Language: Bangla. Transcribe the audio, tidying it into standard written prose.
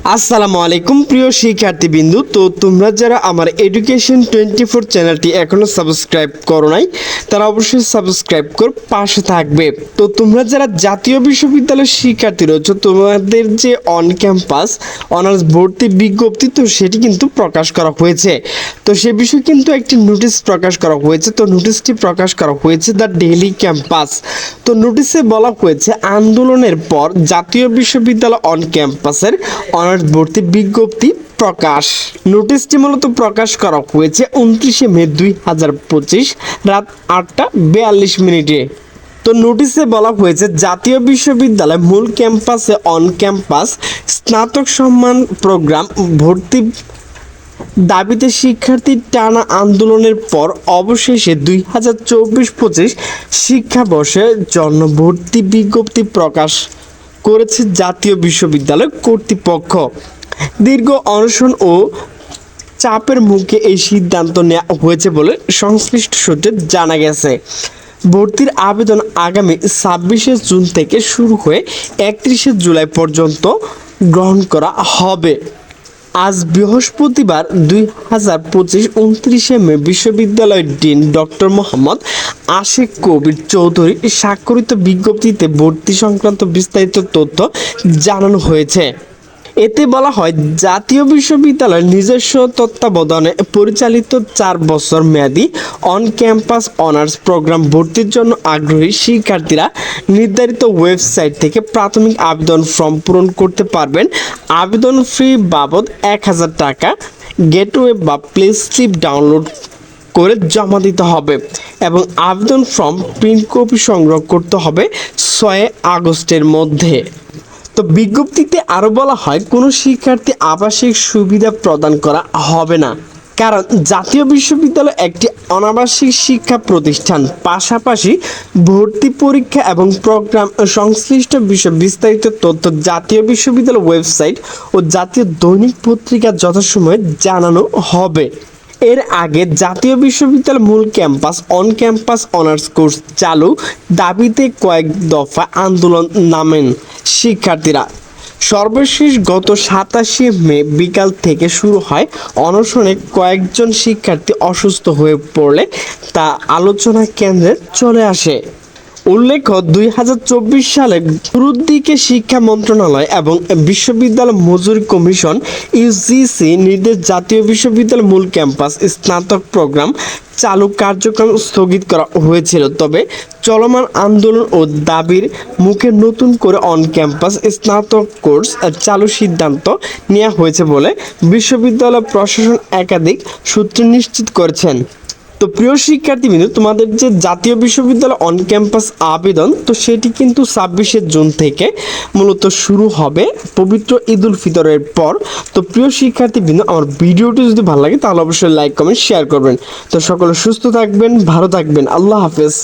আসসালামু আলাইকুম প্রিয় শিক্ষার্থীবৃন্দু। তো তোমরা যারা আমার এডুকেশন 24 চ্যানেলটি এখনো সাবস্ক্রাইব করো নাই তারা অবশ্যই সাবস্ক্রাইব করে পাশে থাকবে। তো তোমরা যারা জাতীয় বিশ্ববিদ্যালয়ের শিক্ষার্থী রয়েছে, তোমাদের যে অন ক্যাম্পাস অনার্স ভর্তি বিজ্ঞপ্তি তো সেটি কিন্তু প্রকাশ করা হয়েছে। তো সে বিষয়ে কিন্তু একটি নোটিশ প্রকাশ করা হয়েছে। তো নোটিশটি প্রকাশ করা হয়েছে দ্য ডেইলি ক্যাম্পাস। তো নোটিশে বলা হয়েছে আন্দোলনের পর জাতীয় বিশ্ববিদ্যালয় অন ক্যাম্পাসের অনার্স ভর্তি বিজ্ঞপ্তি প্রকাশ। নোটিশটি মূলত প্রকাশ করা হয়েছে 29শে মে 2025 রাত 8:42। তো নোটিশে বলা হয়েছে জাতীয় বিশ্ববিদ্যালয় মূল ক্যাম্পাসে অন ক্যাম্পাস স্নাতক সম্মান প্রোগ্রাম ভর্তি দাবিতে শিক্ষার্থী টানা আন্দোলনের পর অবশেষে 2024-25 শিক্ষাবর্ষের জন্য ভর্তি বিজ্ঞপ্তি প্রকাশ করেছে জাতীয় বিশ্ববিদ্যালয় কর্তৃপক্ষ। দীর্ঘ অনশন ও চাপের মুখে এই সিদ্ধান্ত নেওয়া হয়েছে বলে সংশ্লিষ্ট সূত্রে জানা গেছে। ভর্তির আবেদন আগামী 26শে জুন থেকে শুরু হয়ে 31শে জুলাই পর্যন্ত গ্রহণ করা হবে। আজ বৃহস্পতিবার 2025 29শে মে বিশ্ববিদ্যালয়ের ডিন ডক্টর মোহাম্মদ আশিক কবির চৌধুরী স্বাক্ষরিত বিজ্ঞপ্তিতে ভর্তি সংক্রান্ত বিস্তারিত তথ্য জানানো হয়েছে। এতে বলা হয় জাতীয় বিশ্ববিদ্যালয়ের নিজস্ব তত্ত্বাবধানে পরিচালিত 4 বছর মেয়াদী অন ক্যাম্পাস অনার্স প্রোগ্রাম ভর্তির জন্য আগ্রহী শিক্ষার্থীরা নির্ধারিত ওয়েবসাইট থেকে প্রাথমিক আবেদন ফর্ম পূরণ করতে পারবেন। আবেদন ফি বাবদ 1000 টাকা গেটওয়ে বা প্লে স্লিপ ডাউনলোড করে জমা দিতে হবে এবং আবেদন ফর্ম প্রিন্ট কপি সংগ্রহ করতে হবে 6 আগস্টের মধ্যে। তো বিজ্ঞপ্তিতে আরও বলা হয় কোনো শিক্ষার্থী আবাসিক সুবিধা প্রদান করা হবে না, কারণ জাতীয় বিশ্ববিদ্যালয় একটি অনাবাসিক শিক্ষা প্রতিষ্ঠান। পাশাপাশি ভর্তি পরীক্ষা এবং প্রোগ্রাম সংশ্লিষ্ট বিষয়ে বিস্তারিত তথ্য জাতীয় বিশ্ববিদ্যালয় ওয়েবসাইট ও জাতীয় দৈনিক পত্রিকা যথাসময়ে জানানো হবে। এর আগে জাতীয় বিশ্ববিদ্যালয় মূল campus on campus honours course চালু দাবিতে কয়েক দফা আন্দোলন নামেন শিক্ষার্থীরা। সর্বশেষ গত 27শে মে বিকাল থেকে শুরু হয় অনশনে। কয়েকজন শিক্ষার্থী অসুস্থ হয়ে পড়লে তা আলোচনা কেন্দ্রে চলে আসে। উল্লেখ্য 2024 সালের শুরুর দিকে শিক্ষা মন্ত্রণালয় এবং বিশ্ববিদ্যালয় মঞ্জুরি কমিশন ইউজিসি নির্দেশ জাতীয় বিশ্ববিদ্যালয় মূল ক্যাম্পাস স্নাতক প্রোগ্রাম চালু কার্যক্রম স্থগিত করা হয়েছিল। তবে চলমান আন্দোলন ও দাবির মুখে নতুন করে অন ক্যাম্পাস স্নাতক কোর্স চালু সিদ্ধান্ত নেওয়া হয়েছে বলে বিশ্ববিদ্যালয় প্রশাসন একাধিক সূত্রে নিশ্চিত করেছেন। তো প্রিয় শিক্ষার্থীবৃন্দ, তোমাদের যে জাতীয় বিশ্ববিদ্যালয় অন ক্যাম্পাস আবেদন তো সেটি কিন্তু 26শে জুন থেকে মূলত শুরু হবে পবিত্র ঈদ উল ফিতরের পর। তো প্রিয় শিক্ষার্থীবৃন্দ, আমার ভিডিওটি যদি ভালো লাগে তাহলে অবশ্যই লাইক কমেন্ট শেয়ার করবেন। তো সকলে সুস্থ থাকবেন, ভালো থাকবেন, আল্লাহ হাফেজ।